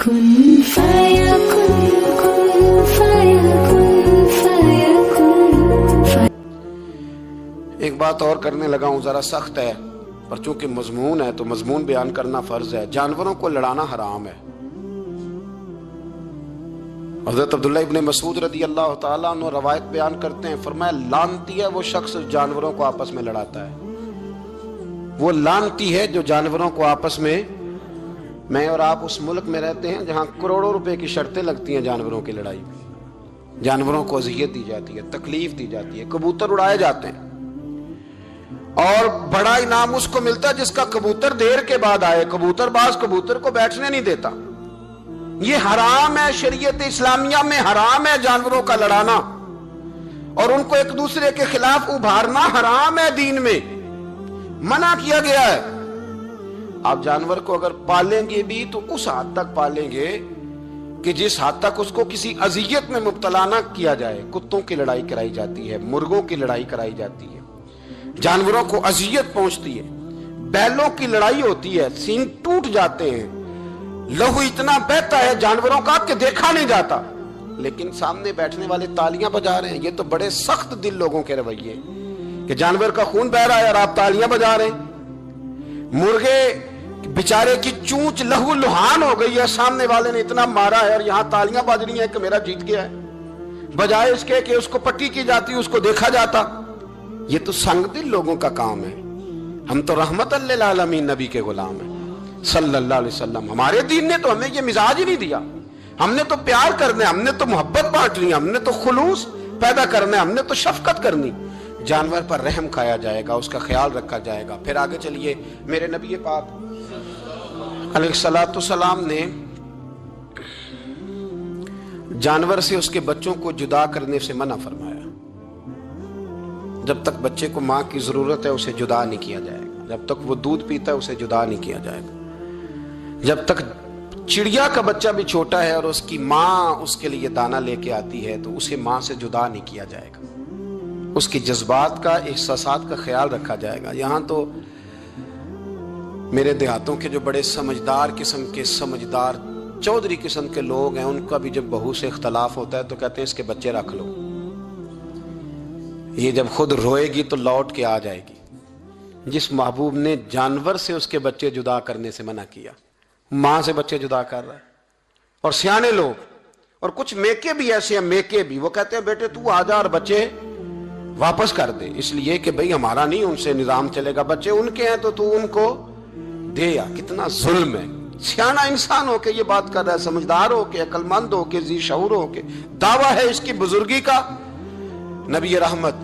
کن فیکن کن فیکن فیکن۔ ایک بات اور کرنے لگا ہوں، ذرا سخت ہے، پر چونکہ مضمون ہے تو مضمون بیان کرنا فرض ہے۔ جانوروں کو لڑانا حرام ہے۔ حضرت عبداللہ ابن مسعود رضی اللہ تعالیٰ عنہ روایت بیان کرتے ہیں، فرمایا لعنتی ہے وہ شخص جانوروں کو آپس میں لڑاتا ہے۔ وہ لعنتی ہے جو جانوروں کو آپس میں اور آپ اس ملک میں رہتے ہیں جہاں کروڑوں روپے کی شرطیں لگتی ہیں جانوروں کی لڑائی میں، جانوروں کو اذیت دی جاتی ہے، تکلیف دی جاتی ہے، کبوتر اڑائے جاتے ہیں، اور بڑا انعام اس کو ملتا ہے جس کا کبوتر دیر کے بعد آئے۔ کبوتر باز کبوتر کو بیٹھنے نہیں دیتا۔ یہ حرام ہے، شریعت اسلامیہ میں حرام ہے جانوروں کا لڑانا، اور ان کو ایک دوسرے کے خلاف ابھارنا حرام ہے، دین میں منع کیا گیا ہے۔ آپ جانور کو اگر پالیں گے بھی تو اس حد تک پالیں گے کہ جس حد تک اس کو کسی اذیت میں مبتلا نہ کیا جائے۔ کتوں کی لڑائی کرائی جاتی ہے، مرغوں کی لڑائی کرائی جاتی ہے، جانوروں کو اذیت پہنچتی ہے، بیلوں کی لڑائی ہوتی ہے، سینگ ٹوٹ جاتے ہیں، لہو اتنا بہتا ہے جانوروں کا کہ دیکھا نہیں جاتا، لیکن سامنے بیٹھنے والے تالیاں بجا رہے ہیں۔ یہ تو بڑے سخت دل لوگوں کے رویے کہ جانور کا خون بہ رہا ہے اور آپ تالیاں بجا رہے ہیں۔ مرغے بیچارے کی چونچ لہو لہان ہو گئی ہے، سامنے والے نے اتنا مارا ہے اور یہاں تالیاں بج رہی ہیں کہ میرا جیت گیا ہے، بجائے اس کے کہ اس کو پٹی کی جاتی، اس کو دیکھا جاتا۔ یہ تو سنگ دل لوگوں کا کام ہے۔ ہم تو رحمت للعالمین نبی کے غلام ہیں صلی اللہ علیہ وسلم۔ ہمارے دین نے تو ہمیں یہ مزاج ہی نہیں دیا۔ ہم نے تو پیار کرنا ہے، ہم نے تو محبت بانٹنی ہے، ہم نے تو خلوص پیدا کرنا ہے، ہم نے تو شفقت کرنی۔ جانور پر رحم کھایا جائے گا، اس کا خیال رکھا جائے گا۔ پھر آگے چلیے، میرے نبی پاک علیہ الصلوۃ والسلام نے جانور سے اس کے بچوں کو جدا کرنے سے منع فرمایا۔ جب تک بچے کو ماں کی ضرورت ہے اسے جدا نہیں کیا جائے گا، جب تک وہ دودھ پیتا ہے اسے جدا نہیں کیا جائے گا، جب تک چڑیا کا بچہ بھی چھوٹا ہے اور اس کی ماں اس کے لیے دانہ لے کے آتی ہے تو اسے ماں سے جدا نہیں کیا جائے گا، اس کے جذبات کا، احساسات کا خیال رکھا جائے گا۔ یہاں تو میرے دیہاتوں کے جو بڑے سمجھدار قسم کے سمجھدار چودھری قسم کے لوگ ہیں، ان کا بھی جب بہو سے اختلاف ہوتا ہے تو کہتے ہیں اس کے بچے رکھ لو، یہ جب خود روئے گی تو لوٹ کے آ جائے گی۔ جس محبوب نے جانور سے اس کے بچے جدا کرنے سے منع کیا، ماں سے بچے جدا کر رہا ہے۔ اور سیانے لوگ اور کچھ میکے بھی ایسے ہیں، میکے بھی وہ کہتے ہیں بیٹے تو آ جا اور بچے واپس کر دے، اس لیے کہ بھئی ہمارا نہیں ان سے نظام چلے گا، بچے ان کے ہیں تو ان کو دے۔ یا کتنا ظلم ہے۔ سیانا انسان ہو کے یہ بات کر رہا ہے، سمجھدار ہو کے، عقل مند ہو کے، ذی شعور ہو کے، دعویٰ ہے اس کی بزرگی کا۔ نبی رحمت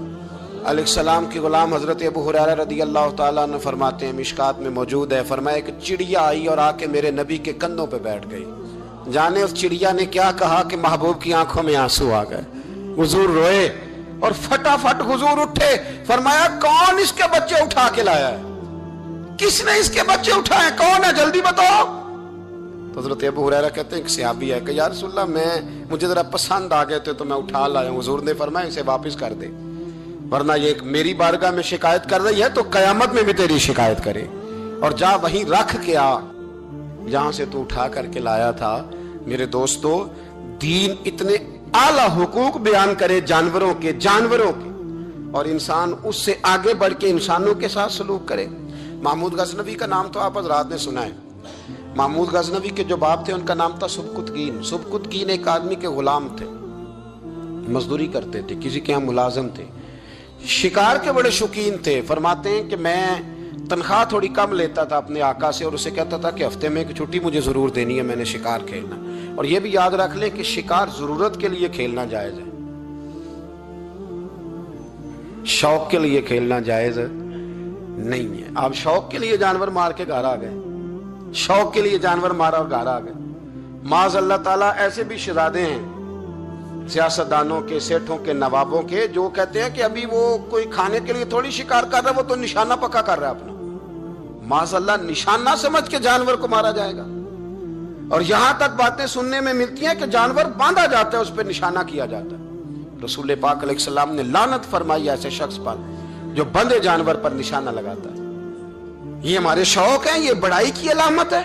علیہ السلام کی غلام حضرت ابو ہریرہ رضی اللہ تعالیٰ عنہ فرماتے ہیں، مشکات میں موجود ہے، فرمایا کہ چڑیا آئی اور آ کے میرے نبی کے کندھوں پہ بیٹھ گئی۔ جانے اس چڑیا نے کیا کہا کہ محبوب کی آنکھوں میں آنسو آ گئے، حضور روئے اور فٹافٹ حضور اٹھے، فرمایا کون اس کے بچے اٹھا کے لایا ہے؟ کس نے اس کے بچے اٹھائے؟ کون ہے؟ جلدی بتاؤ۔ تو حضرت ابو ہریرہ کہتے ہیں کہ صحابی ہے کہ یا رسول اللہ مجھے ذرا پسند آ گئے تھے تو میں اٹھا لایا ہوں۔ حضور نے فرمایا اسے واپس کر دے، ورنہ یہ میری بارگاہ میں شکایت کر رہی ہے تو قیامت میں بھی تیری شکایت کرے، اور جا وہیں رکھ کے آ جہاں سے تو اٹھا کر کے لایا تھا۔ میرے دوستو، دین اتنے اعلیٰ حقوق بیان کرے جانوروں کے اور انسان اس سے آگے بڑھ کے انسانوں کے ساتھ سلوک کرے۔ محمود غزنوی کا نام تو آپ حضرات نے سنا ہے۔ محمود غزنوی کے جو باپ تھے ان کا نام تھا سبکتگین۔ سبکتگین ایک آدمی کے غلام تھے، مزدوری کرتے تھے، کسی کے یہاں ملازم تھے، شکار کے بڑے شوقین تھے۔ فرماتے ہیں کہ میں تنخواہ تھوڑی کم لیتا تھا اپنے آقا سے اور اسے کہتا تھا کہ ہفتے میں ایک چھٹی مجھے ضرور دینی ہے، میں نے شکار کھیلنا۔ اور یہ بھی یاد رکھ لیں کہ شکار ضرورت کے لیے کھیلنا جائز ہے، شوق کے لیے کھیلنا جائز نہیں ہے۔ آپ شوق کے لیے جانور مار کے گھر آ گئے، شوق کے لیے جانور مارا اور گھر آ گئے۔ معاذ اللہ تعالیٰ ایسے بھی شہزادے ہیں سیاستدانوں کے، سیٹھوں کے، نوابوں کے، جو کہتے ہیں کہ ابھی وہ کوئی کھانے کے لیے تھوڑی شکار کر رہا ہے، وہ تو نشانہ پکا کر رہا ہے اپنا۔ معاذ اللہ نشانہ سمجھ کے جانور کو مارا جائے گا، اور یہاں تک باتیں سننے میں ملتی ہیں کہ جانور باندھا جاتا ہے، اس پہ نشانہ کیا جاتا ہے۔ رسول پاک علیہ السلام نے لعنت فرمائی ایسے شخص پر جو بندے جانور پر نشانہ لگاتا ہے۔ یہ ہمارے شوق ہیں، یہ بڑائی کی علامت ہے۔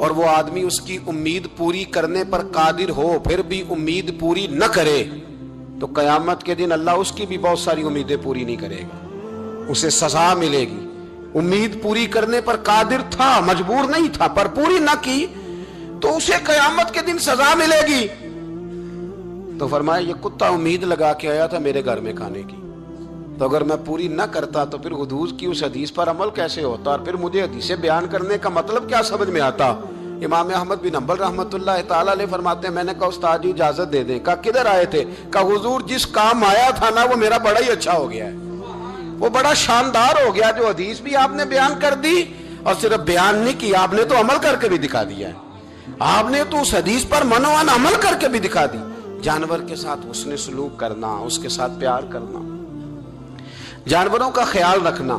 اور وہ آدمی اس کی امید پوری کرنے پر قادر ہو پھر بھی امید پوری نہ کرے تو قیامت کے دن اللہ اس کی بھی بہت ساری امیدیں پوری نہیں کرے گا، اسے سزا ملے گی۔ امید پوری کرنے پر قادر تھا، مجبور نہیں تھا، پر پوری نہ کی تو اسے قیامت کے دن سزا ملے گی۔ تو فرمایا یہ کتا امید لگا کے آیا تھا میرے گھر میں کھانے کی، تو اگر میں پوری نہ کرتا تو پھر حضور کی اس حدیث پر عمل کیسے ہوتا، اور پھر مجھے حدیثیں بیان کرنے کا مطلب کیا سمجھ میں آتا۔ امام احمد بن حنبل رحمۃ اللہ تعالیٰ علیہ فرماتے ہیں میں نے کہا استاد جی اجازت دے دیں۔ کہا کدھر آئے تھے؟ کہا حضور جس کام آیا تھا نا وہ میرا بڑا ہی اچھا ہو گیا ہے، وہ بڑا شاندار ہو گیا، جو حدیث بھی آپ نے بیان کر دی اور صرف بیان نہیں کیا، آپ نے تو عمل کر کے بھی دکھا دیا ہے، آپ نے تو اس حدیث پر منوان عمل کر کے بھی دکھا دی۔ جانور کے ساتھ حسن سلوک کرنا، اس کے ساتھ پیار کرنا، جانوروں کا خیال رکھنا۔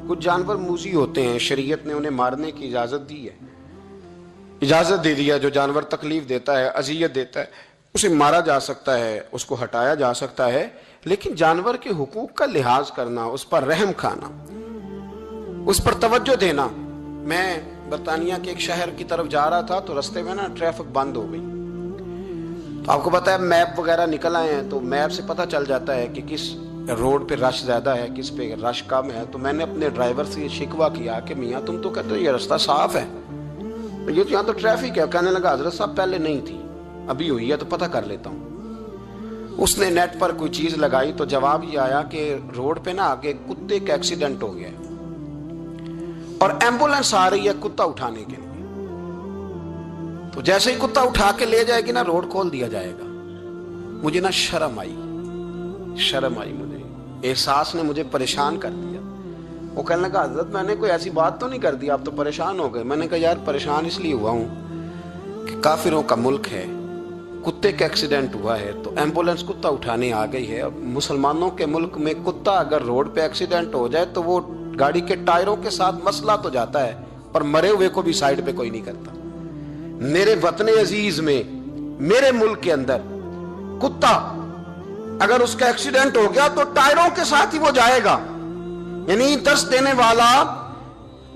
کچھ جانور موذی ہوتے ہیں، شریعت نے انہیں مارنے کی اجازت دی ہے، اجازت دے دیا۔ جو جانور تکلیف دیتا ہے، اذیت دیتا ہے، اسے مارا جا سکتا ہے، اس کو ہٹایا جا سکتا ہے، لیکن جانور کے حقوق کا لحاظ کرنا، اس پر رحم کھانا، اس پر توجہ دینا۔ میں برطانیہ کے ایک شہر کی طرف جا رہا تھا تو رستے میں نا ٹریفک بند ہو گئی، تو آپ کو پتا ہے میپ وغیرہ نکل آئے ہیں تو میپ سے پتہ چل جاتا ہے کہ کس روڈ پہ رش زیادہ ہے، کس پہ رش کم ہے۔ تو میں نے اپنے ڈرائیور سے یہ شکوہ کیا کہ میاں تم تو کہتے ہو یہ رستہ صاف ہے، یہ تو یہاں تو ٹریفک ہے۔ کہنے لگا حضرت صاحب پہلے نہیں تھی، ابھی ہوئی ہے تو پتہ کر لیتا ہوں۔ اس نے نیٹ پر کوئی چیز لگائی تو جواب یہ آیا کہ روڈ پہ نا آگے کتے کا ایکسیڈنٹ ہو گیا ہے اور ایمبولینس آ رہی ہے کتا اٹھانے کے لیے، تو جیسے ہی کتا اٹھا کے لے جائے گی نا روڈ کھول دیا جائے گا۔ مجھے نا شرم آئی مجھے، احساس نے مجھے پریشان کر دیا۔ وہ کہنے لگا حضرت میں نے کوئی ایسی بات تو نہیں کر دی، آپ تو پریشان ہو گئے۔ میں نے کہا یار پریشان اس لیے ہوا ہوں کہ کافروں کا ملک ہے، کتے کا ایکسیڈنٹ ہوا ہے تو ایمبولینس کتا اٹھانے آ گئی ہے۔ اب مسلمانوں کے ملک میں کتا اگر روڈ پہ ایکسیڈنٹ ہو جائے تو وہ گاڑی کے ٹائروں کے ساتھ مسئلہ تو جاتا ہے، پر مرے ہوئے کو بھی سائیڈ پہ کوئی نہیں کرتا۔ میرے وطن عزیز میں، میرے ملک کے اندر کتا اگر اس کا ایکسیڈنٹ ہو گیا تو ٹائروں کے ساتھ ہی وہ جائے گا۔ یعنی درس دینے والا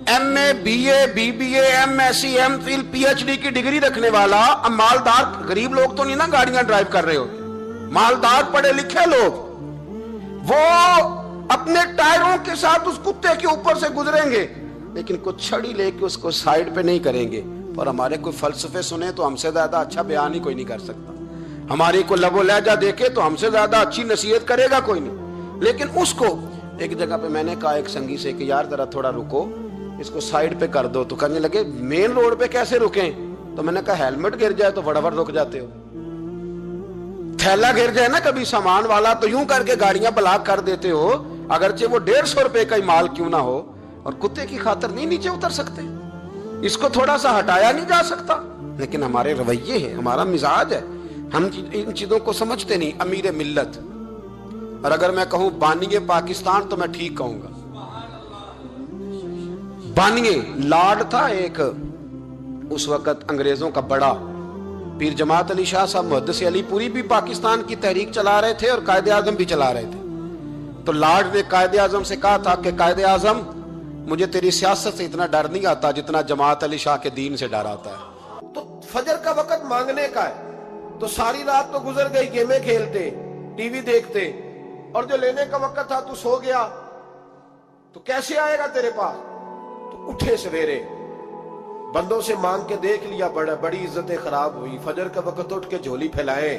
M A, B A, B B A, M S C, M Phil, P H D کی ڈگری رکھنے والا، اب مالدار غریب لوگ تو نہیں نا گاڑیاں ڈرائیو کر رہے ہوتے، مالدار پڑھے لکھے لوگ، وہ اپنے ٹائروں کے ساتھ اس کتے کے اوپر سے گزریں گے، لیکن کچھ چھڑی لے کے اس کو سائیڈ پہ نہیں کریں گے۔ اور ہمارے کوئی فلسفے سنے تو ہم سے زیادہ اچھا بیان ہی کوئی نہیں کر سکتا، ہماری کو لب و لہجہ دیکھے تو ہم سے زیادہ اچھی نصیحت کرے گا کوئی نہیں۔ لیکن اس کو ایک جگہ پہ میں نے کہا ایک سنگی سے کہ یار ذرا تھوڑا رکو، اس کو سائیڈ پہ کر دو، تو کہنے لگے مین روڈ پہ کیسے رکیں؟ تو میں نے کہا ہیلمٹ گر جائے تو فٹافٹ رک جاتے ہو، تھیلا گر جائے نا کبھی سامان والا تو یوں کر کے گاڑیاں بلاک کر دیتے ہو، اگرچہ وہ 150 روپے کا ہی مال کیوں نہ ہو، اور کتے کی خاطر نہیں نیچے اتر سکتے، اس کو تھوڑا سا ہٹایا نہیں جا سکتا۔ لیکن ہمارے رویے ہیں، ہمارا مزاج ہے، ہم ان چیزوں کو سمجھتے نہیں۔ امیر ملت، اور اگر میں کہوں بانی پاکستان تو میں ٹھیک کہوں گا۔ بانی لارڈ تھا ایک اس وقت انگریزوں کا بڑا، پیر جماعت علی شاہ صاحب محدث علی پوری بھی پاکستان کی تحریک چلا رہے تھے اور قائد اعظم بھی چلا رہے تھے۔ تو لارڈ نے قائد اعظم سے کہا تھا کہ قائد اعظم مجھے تیری سیاست سے اتنا ڈر نہیں آتا جتنا جماعت علی شاہ کے دین سے ڈر آتا ہے۔ تو فجر کا وقت مانگنے کا ہے، تو ساری رات تو گزر گئی گیمیں کھیلتے، ٹی وی دیکھتے، اور جو لینے کا وقت تھا تو سو گیا، تو کیسے آئے گا تیرے پاس؟ تو اٹھے سویرے، بندوں سے مانگ کے دیکھ لیا، بڑی عزتیں خراب ہوئی، فجر کا وقت اٹھ کے جھولی پھیلائے۔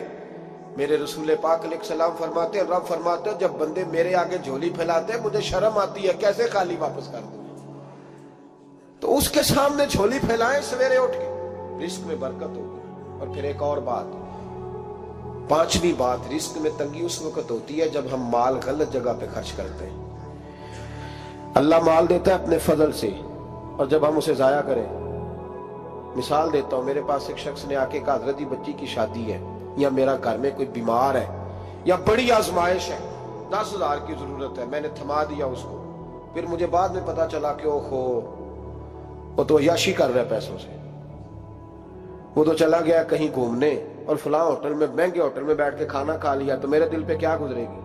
میرے رسول پاک علیہ السلام فرماتے ہیں، رب فرماتے ہیں جب بندے میرے آگے جھولی پھیلاتے ہیں مجھے شرم آتی ہے، کیسے خالی واپس کر دوں؟ تو اس کے سامنے جھولی پھیلائیں سویرے اٹھ کے، رزق میں برکت ہوگی۔ اور پھر ایک اور بات، پانچویں بات، رزق میں تنگی اس وقت ہوتی ہے جب ہم مال غلط جگہ پہ خرچ کرتے ہیں۔ اللہ مال دیتا ہے اپنے فضل سے، اور جب ہم اسے ضائع کریں، مثال دیتا ہوں، میرے پاس ایک شخص نے آ کے کہا حضرت جی بچی کی شادی ہے، یا میرا گھر میں کوئی بیمار ہے، یا بڑی آزمائش ہے، 10,000 کی ضرورت ہے، میں نے تھما دیا اس کو۔ پھر مجھے بعد میں پتا چلا کہ وہ تو عیاشی کر رہا ہے پیسوں سے، وہ تو چلا گیا کہیں گھومنے اور فلاں ہوٹل میں، مہنگے ہوٹل میں بیٹھ کے کھانا کھا لیا، تو میرے دل پہ کیا گزرے گی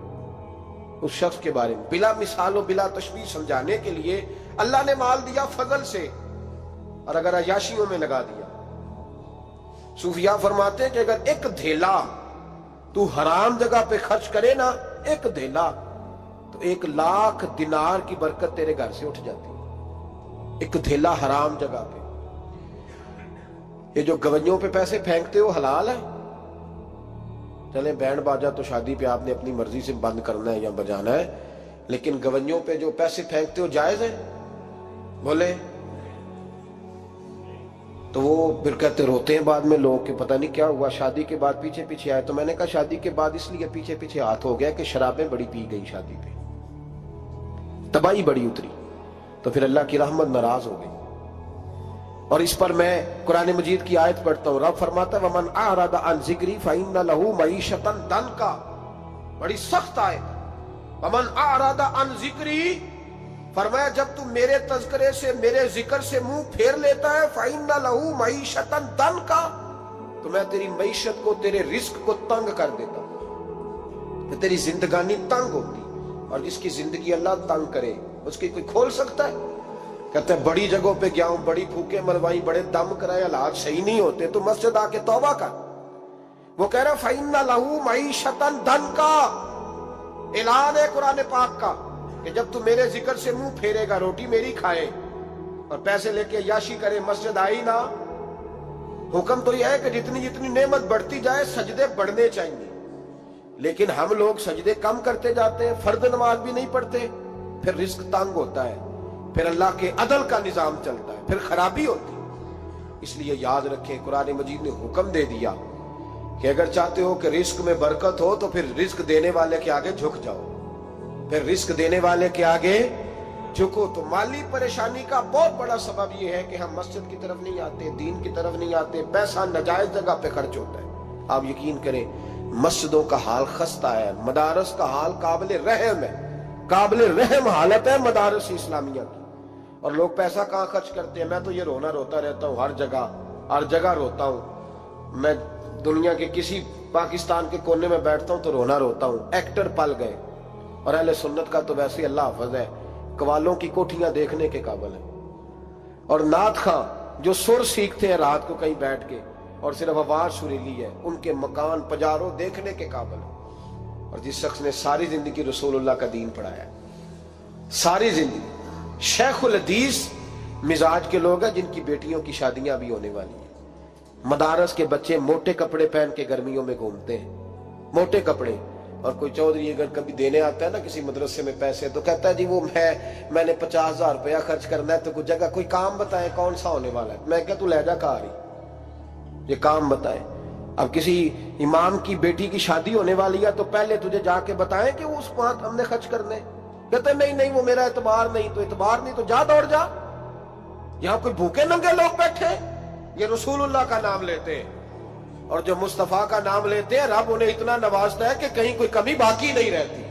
اس شخص کے بارے میں؟ بلا مثال و بلا تشبیہ سمجھانے کے لیے اللہ نے مال دیا فضل سے، اور اگر عیاشیوں میں لگا دیا. صوفیاء فرماتے ہیں کہ اگر ایک دھیلا تو حرام جگہ پہ خرچ کرے نا، ایک دھیلا، تو 1,00,000 دینار کی برکت تیرے گھر سے اٹھ جاتی. ایک دھیلا حرام جگہ پہ. یہ جو گویوں پہ پیسے پھینکتے ہو حلال ہے؟ چلیں بینڈ باجا تو شادی پہ آپ نے اپنی مرضی سے بند کرنا ہے یا بجانا ہے، لیکن گویوں پہ جو پیسے پھینکتے ہو جائز ہے؟ بولے. تو وہ پھر کہتے روتے ہیں بعد میں لوگ کہ پتہ نہیں کیا ہوا، شادی کے بعد پیچھے پیچھے آئے. تو میں نے کہا شادی کے بعد اس لیے پیچھے پیچھے ہاتھ ہو گیا کہ شرابیں بڑی پی گئی، شادی پہ تباہی بڑی اتری، تو پھر اللہ کی رحمت ناراض ہو گئی. اور اس پر میں قرآن مجید کی آیت پڑھتا ہوں. رب فرماتا ہے وَمَنْ أَعْرَضَ عَنْ ذِكْرِي فَإِنَّ لَهُ مَعِيشَةً ضَنْكًا. بڑی سخت آیت. وَمَنْ أَعْرَضَ عَنْ ذِكْرِي، فرمایا جب تم میرے تذکرے سے، میرے ذکر سے منہ پھیر لیتا ہے، فَإِنَّ لَهُ مَعِيشَةً ضَنْكًا، تو میں تیری معیشت کو، تیرے رزق کو تنگ کر دیتا ہوں. تو تیری زندگانی تنگ ہوتی. اور جس کی زندگی اللہ تنگ کرے اس کی کوئی کھول سکتا ہے؟ کہتے ہیں بڑی جگہوں پہ گیا ہوں، بڑی پھوکے مروائی، بڑے دم کرائے، حالات صحیح نہیں ہوتے، تو مسجد آ کے توبہ کر. وہ کہہ رہا فَإِنَّ لَهُ مَعِيشَةً ضَنْكًا. اعلان ہے قرآن پاک کا کہ جب تو میرے ذکر سے منہ پھیرے گا، روٹی میری کھائے اور پیسے لے کے عیاشی کرے، مسجد آئی نہ. حکم تو یہ ہے کہ جتنی جتنی نعمت بڑھتی جائے سجدے بڑھنے چاہیے، لیکن ہم لوگ سجدے کم کرتے جاتے ہیں، فرض نماز بھی نہیں پڑھتے، پھر رزق تنگ ہوتا ہے، پھر اللہ کے عدل کا نظام چلتا ہے، پھر خرابی ہوتی. اس لیے یاد رکھیں قرآن مجید نے حکم دے دیا کہ اگر چاہتے ہو کہ رزق میں برکت ہو تو پھر رزق دینے والے کے آگے جھک جاؤ، پھر رزق دینے والے کے آگے جھکو. تو مالی پریشانی کا بہت بڑا سبب یہ ہے کہ ہم مسجد کی طرف نہیں آتے، دین کی طرف نہیں آتے، پیسہ ناجائز جگہ پہ خرچ ہوتا ہے. آپ یقین کریں مسجدوں کا حال خستہ ہے، مدارس کا حال قابل رحم ہے، قابل رحم حالت ہے مدارس اسلامیہ کی. اور لوگ پیسہ کہاں خرچ کرتے ہیں؟ میں تو یہ روتا رہتا ہوں، ہر جگہ روتا ہوں. میں دنیا کے کسی پاکستان کے کونے میں بیٹھتا ہوں تو روتا ہوں. ایکٹر پل گئے، اور اہل سنت کا تو ویسے اللہ حافظ ہے، قوالوں کی کوٹھیاں دیکھنے کے قابل ہیں. اور نعت خواں جو سر سیکھتے ہیں رات کو کہیں بیٹھ کے اور صرف آواز سریلی ہے، ان کے مکان پجاروں دیکھنے کے قابل ہیں. اور جس شخص نے ساری زندگی رسول اللہ کا دین پڑھایا ہے، ساری زندگی، شیخ الحدیث مزاج کے لوگ ہیں جن کی بیٹیوں کی شادیاں بھی ہونے والی ہیں. مدارس کے بچے موٹے کپڑے پہن کے گرمیوں میں گھومتے ہیں، موٹے کپڑے. اور کوئی چودھری اگر کبھی دینے آتا ہے نا کسی مدرسے میں پیسے، تو کہتا ہے جی وہ میں نے 50,000 روپیہ خرچ کرنا ہے، تو کوئی جگہ کوئی کام بتائیں کون سا ہونے والا ہے. میں کہا تو لے جا کہا رہی، یہ کام بتائیں. اب کسی امام کی بیٹی کی شادی ہونے والی ہے تو پہلے تجھے جا کے بتائیں کہ اس کو ہم نے خرچ کرنے. کہتے نہیں وہ میرا اعتبار نہیں. تو اعتبار نہیں تو جا دوڑ جا. یہاں کوئی بھوکے ننگے لوگ بیٹھے، یہ رسول اللہ کا نام لیتے ہیں، اور جو مصطفیٰ کا نام لیتے ہیں رب انہیں اتنا نوازتا ہے کہ کہیں کوئی کمی باقی نہیں رہتی.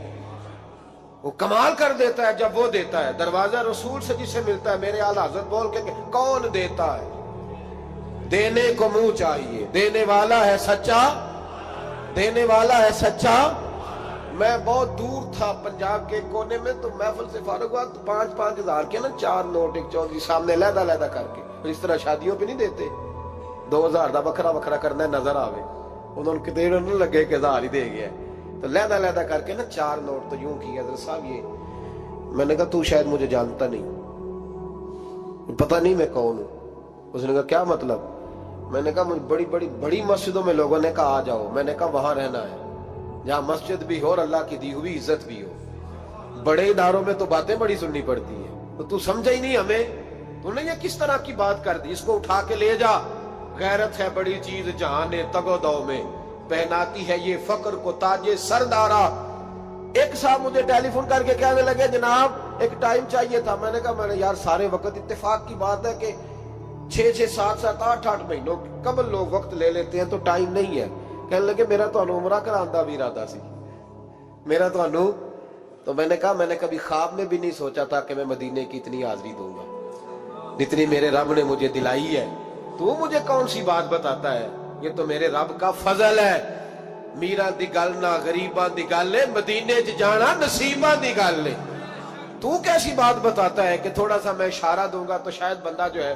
وہ کمال کر دیتا ہے جب وہ دیتا ہے. دروازہ رسول سے جسے ملتا ہے، میرے اعلیٰ حضرت بول کے کون دیتا ہے؟ دینے کو منہ چاہیے، دینے والا ہے سچا، دینے والا ہے سچا. میں بہت دور تھا پنجاب کے کونے میں، تو محفل سے فارغ ہوا تو 5-5 ہزار کے نا 4 نوٹ ایک چودھری سامنے لہدا کر کے، اس طرح شادیوں پہ نہیں دیتے 2000 دا وکھرا کرنا نظر آوے. انہوں نے کتنے نہ لگے کہ 1000 ہی دے گیا، تو لہدا کر کے نا 4 نوٹ تو یوں کی حضرت صاحب یہ. میں نے کہا تو شاید مجھے جانتا نہیں، پتہ نہیں میں کون ہوں. اس نے کہا کیا مطلب؟ میں نے کہا مجھے بڑی مسجدوں میں لوگوں نے کہا آ جاؤ. میں نے کہا وہاں رہنا ہے جہاں مسجد بھی ہو اور اللہ کی دی ہوئی عزت بھی ہو. بڑے اداروں میں تو باتیں بڑی سننی پڑتی ہیں. تو سمجھا ہی نہیں ہمیں، تو نے یہ کس طرح کی بات کر دی؟ اس کو اٹھا کے لے جا. غیرت ہے بڑی چیز جہاں نے تگو دو میں، پہناتی ہے یہ فقر کو تاج سردارا. ایک صاحب مجھے ٹیلی فون کر کے کہنے لگے جناب ایک ٹائم چاہیے تھا. میں نے کہا یار سارے وقت اتفاق کی بات ہے کہ 6-6 7-7 8-8 مہینوں قبل لوگ وقت لے لیتے ہیں، تو ٹائم نہیں ہے. کہنے لگے میرا تو عمرہ کراندہ بھی ارادہ سی، میرا تو میں نے کہا میں نے کبھی خواب میں بھی نہیں سوچا تھا کہ میں مدینے کی اتنی حاضری دوں گا جتنی میرے رب نے مجھے دلائی ہے. تو مجھے کون سی بات بتاتا ہے؟ یہ تو میرے رب کا فضل ہے. میرا دی گل نہ غریباں دی گل ہے، مدینے چ جانا نصیباں دی گل ہے. تو کیسی بات بتاتا ہے کہ تھوڑا سا میں اشارہ دوں گا تو شاید بندہ جو ہے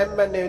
MNA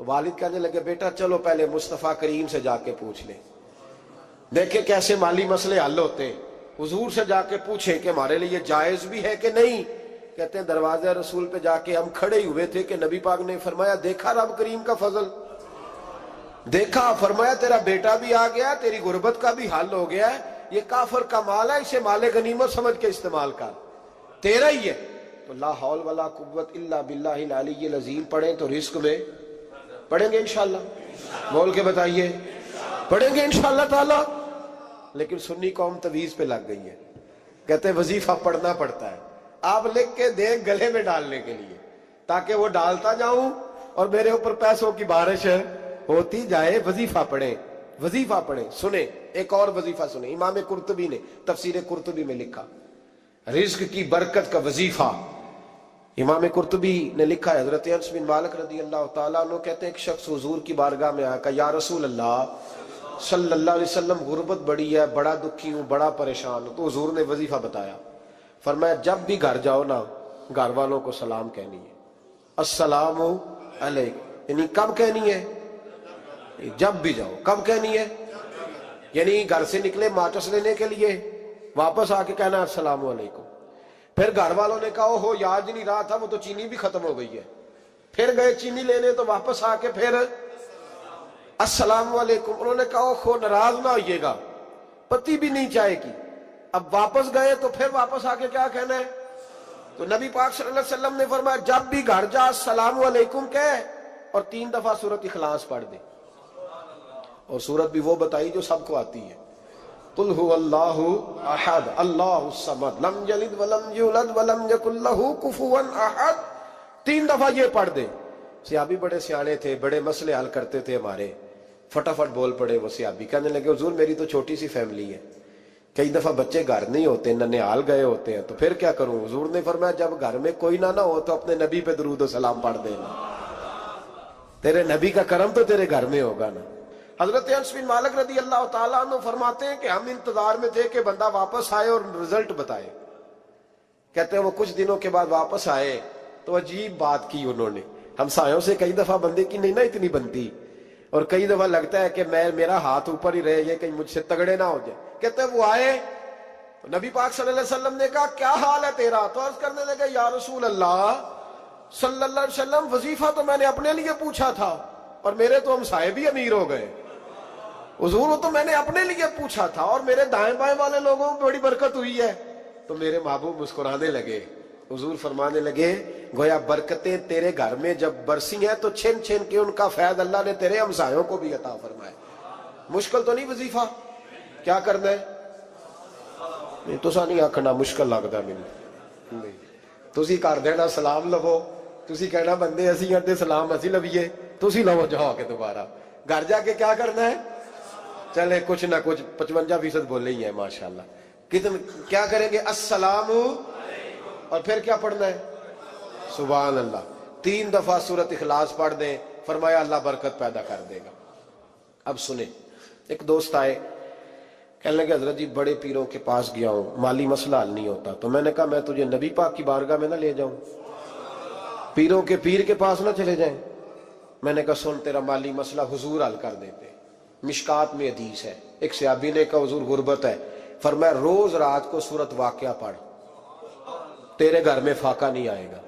تو والد کہنے لگے بیٹا چلو پہلے مصطفیٰ کریم سے جا کے پوچھ لیں، دیکھیں کیسے مالی مسئلے حل ہوتے ہیں، حضور سے جا کے پوچھیں کہ ہمارے لیے جائز بھی ہے کہ نہیں۔ کہتے ہیں دروازہ رسول پہ جا کے ہم کھڑے ہی ہوئے تھے کہ نبی پاک نے فرمایا دیکھا رب کریم کا فضل، دیکھا، فرمایا تیرا بیٹا بھی آ گیا، تیری غربت کا بھی حل ہو گیا ہے، یہ کافر کا مال ہے، اسے مال غنیمت سمجھ کے استعمال کر، تیرا ہی ہے۔ تو لا حول ولا قوت الا باللہ العلی العظیم پڑھیں تو رزق میں پڑھیں گے انشاءاللہ، بول کے بتائیے پڑھیں گے انشاءاللہ تعالی۔ لیکن سنی قوم تویز پہ لگ گئی ہے، کہتے ہیں وظیفہ پڑھنا پڑتا ہے، آپ لکھ کے دیں گلے میں ڈالنے کے لیے تاکہ وہ ڈالتا جاؤں اور میرے اوپر پیسوں کی بارش ہوتی جائے۔ وظیفہ پڑھیں، وظیفہ پڑھیں۔ سنیں ایک اور وظیفہ سنیں، امام قرطبی نے تفسیر قرطبی میں لکھا رزق کی برکت کا وظیفہ۔ امام قرطبی نے لکھا ہے حضرت انس بن مالک رضی اللہ تعالیٰ عنہ کہتے ہیں ایک شخص حضور کی بارگاہ میں آیا، کہا یا رسول اللہ صلی اللہ علیہ وسلم غربت بڑی ہے، بڑا دکھی ہوں، بڑا پریشان ہوں۔ تو حضور نے وظیفہ بتایا، فرمایا جب بھی گھر جاؤ نا گھر والوں کو سلام کہنی ہے، السلام علیکم، یعنی کب کہنی ہے؟ جب بھی جاؤ۔ کب کہنی ہے؟ یعنی گھر سے نکلے ماچس لینے کے لیے، واپس آ کے کہنا السلام علیکم۔ پھر گھر والوں نے کہا ہو یاد نہیں رہا تھا، وہ تو چینی بھی ختم ہو گئی ہے، پھر گئے چینی لینے تو واپس آ کے پھر السلام علیکم۔ انہوں نے کہا خو ناراض نہ ہوئیے گا، پتی بھی نہیں چائے کی۔ اب واپس گئے تو پھر واپس آ کے کیا کہنا ہے؟ تو نبی پاک صلی اللہ علیہ وسلم نے فرمایا جب بھی گھر جا السلام علیکم کہے اور 3 دفعہ سورۃ اخلاص پڑھ دے، اور سورت بھی وہ بتائی جو سب کو آتی ہے، قل هو اللہ احد اللہ الصمد لم یلد ولم یولد ولم یکن لہ کفوا احد۔ 3 دفعہ یہ پڑھ دے۔ صحابی بڑے سیانے تھے، بڑے مسئلے حل کرتے تھے ہمارے، فٹافٹ بول پڑے وہ صحابی، کہنے لگے حضور میری تو چھوٹی سی فیملی ہے، کئی دفعہ بچے گھر نہیں ہوتے، ننھیال گئے ہوتے ہیں، تو پھر کیا کروں؟ حضور نے فرمایا جب گھر میں کوئی نہ ہو تو اپنے نبی پہ درود و سلام پڑھ دینا، تیرے نبی کا کرم تو تیرے گھر میں ہوگا نا۔ حضرت انس بن مالک رضی اللہ تعالیٰ عنہ فرماتے ہیں کہ ہم انتظار میں تھے کہ بندہ واپس آئے اور رزلٹ بتائے۔ کہتے ہیں وہ کچھ دنوں کے بعد واپس آئے تو عجیب بات کی انہوں نے، ہمسایوں سے کئی دفعہ بندے کی نہیں نا اتنی بنتی، اور کئی دفعہ لگتا ہے کہ میرا ہاتھ اوپر ہی رہے، یہ کہیں مجھ سے تگڑے نہ ہو جائے۔ کہتے ہیں وہ آئے تو نبی پاک صلی اللہ علیہ وسلم نے کہا کیا حال ہے تیرا؟ تو عرض کرنے لگے یا رسول اللہ صلی اللہ علیہ وسلم وظیفہ تو میں نے اپنے لیے پوچھا تھا اور میرے تو ہمسائے بھی امیر ہو گئے، حضور وہ تو میں نے اپنے لیے پوچھا تھا اور میرے دائیں بائیں والے لوگوں کو بڑی برکت ہوئی ہے۔ تو میرے محبوب مسکرانے لگے، حضور فرمانے لگے گویا برکتیں تیرے گھر میں جب برسی ہیں تو چھن چھن کے ان کا فیض اللہ نے تیرے ہمسایوں کو بھی عطا فرمایا۔ مشکل تو نہیں وظیفہ، کیا کرنا ہے؟ نہیں تو نہیں آکھنا مشکل لگتا مجھے، تسی کر دینا سلام لو، تسی کہنا بندے اسی ہیں سلام اسی لویے، تسی لو جاؤ کے دوبارہ گھر جا کے کیا کرنا ہے؟ چلے کچھ نہ کچھ 55% بولے ہی ہیں ماشاءاللہ۔ کیا کریں گے؟ السلام، اور پھر کیا پڑھنا ہے؟ سبحان اللہ۔ 3 دفعہ سورۃ اخلاص پڑھ دیں، فرمایا اللہ برکت پیدا کر دے گا۔ اب سنیں، ایک دوست آئے، کہنے لگے حضرت جی بڑے پیروں کے پاس گیا ہوں، مالی مسئلہ حل نہیں ہوتا، تو میں نے کہا میں تجھے نبی پاک کی بارگاہ میں نہ لے جاؤں، پیروں کے پیر کے پاس نہ چلے جائیں۔ میں نے کہا سن تیرا مالی مسئلہ حضور حل کر دیتے۔ مشکات میں حدیث ہے، ایک صحابی نے کہا حضور غربت ہے، فرمایا روز رات کو سورۃ واقعہ پڑھ، تیرے گھر میں فاقہ نہیں آئے گا۔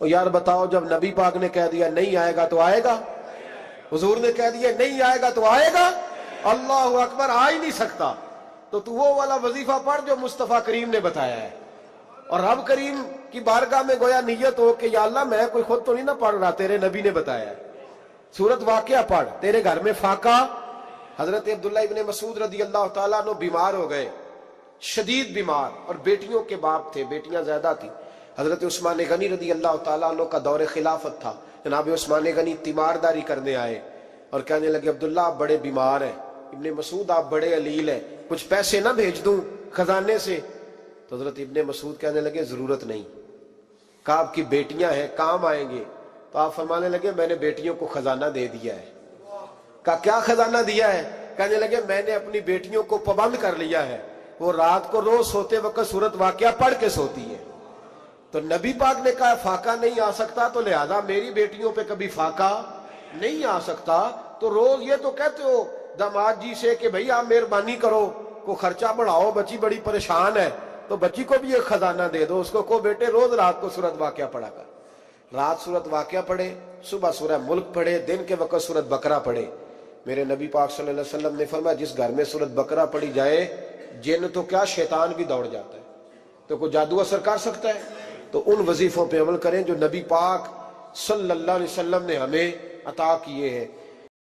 اور یار بتاؤ جب نبی پاک نے کہہ دیا نہیں آئے گا تو آئے گا، حضور نے کہہ دیا نہیں آئے گا تو آئے گا، اللہ اکبر، آ ہی نہیں سکتا۔ تو وہ والا وظیفہ پڑھ جو مصطفیٰ کریم نے بتایا ہے، اور رب کریم کی بارگاہ میں گویا نیت ہو کہ یا اللہ میں کوئی خود تو نہیں نہ پڑھ رہا، تیرے نبی نے بتایا ہے، سورۃ واقعہ پڑھ، تیرے گھر میں فاقہ۔ حضرت عبداللہ ابن مسعود رضی اللہ تعالیٰ عنہ بیمار ہو گئے، شدید بیمار، اور بیٹیوں کے باپ تھے، بیٹیاں زیادہ تھیں۔ حضرت عثمان غنی رضی اللہ تعالیٰ عنہ کا دور خلافت تھا، جناب عثمان غنی تیمارداری کرنے آئے اور کہنے لگے عبداللہ آپ بڑے بیمار ہیں، ابن مسعود آپ بڑے علیل ہیں، کچھ پیسے نہ بھیج دوں خزانے سے؟ تو حضرت ابن مسعود کہنے لگے ضرورت نہیں، کہا آپ کی بیٹیاں ہیں کام آئیں گے۔ تو آپ فرمانے لگے میں نے بیٹیوں کو خزانہ دے دیا ہے۔ کہا کیا خزانہ دیا ہے؟ کہنے لگے میں نے اپنی بیٹیوں کو پابند کر لیا ہے، وہ رات کو روز سوتے وقت سورۃ واقعہ پڑھ کے سوتی ہے۔ تو نبی پاک نے کہا فاقہ نہیں آ سکتا، تو لہذا میری بیٹیوں پہ کبھی فاقہ نہیں آ سکتا تو روز یہ تو کہتے ہو داماد جی سے کہ بھئی آپ مہربانی کرو کو خرچہ بڑھاؤ، بچی بڑی پریشان ہے، تو بچی کو بھی ایک خزانہ دے دو، اس کو بیٹے روز رات کو سورت واقعہ پڑھا کر، رات سورت واقعہ پڑھے، صبح سورہ ملک پڑھے، دن کے وقت سورت بقرہ پڑھے۔ میرے نبی پاک صلی اللہ علیہ وسلم نے فرمایا جس گھر میں سورت بقرہ پڑھی جائے جن تو کیا شیطان بھی دوڑ جاتا ہے، تو کوئی جادو اثر کر سکتا ہے؟ تو ان وظیفوں پہ عمل کریں جو نبی پاک صلی اللہ علیہ وسلم نے ہمیں عطا کیے ہیں۔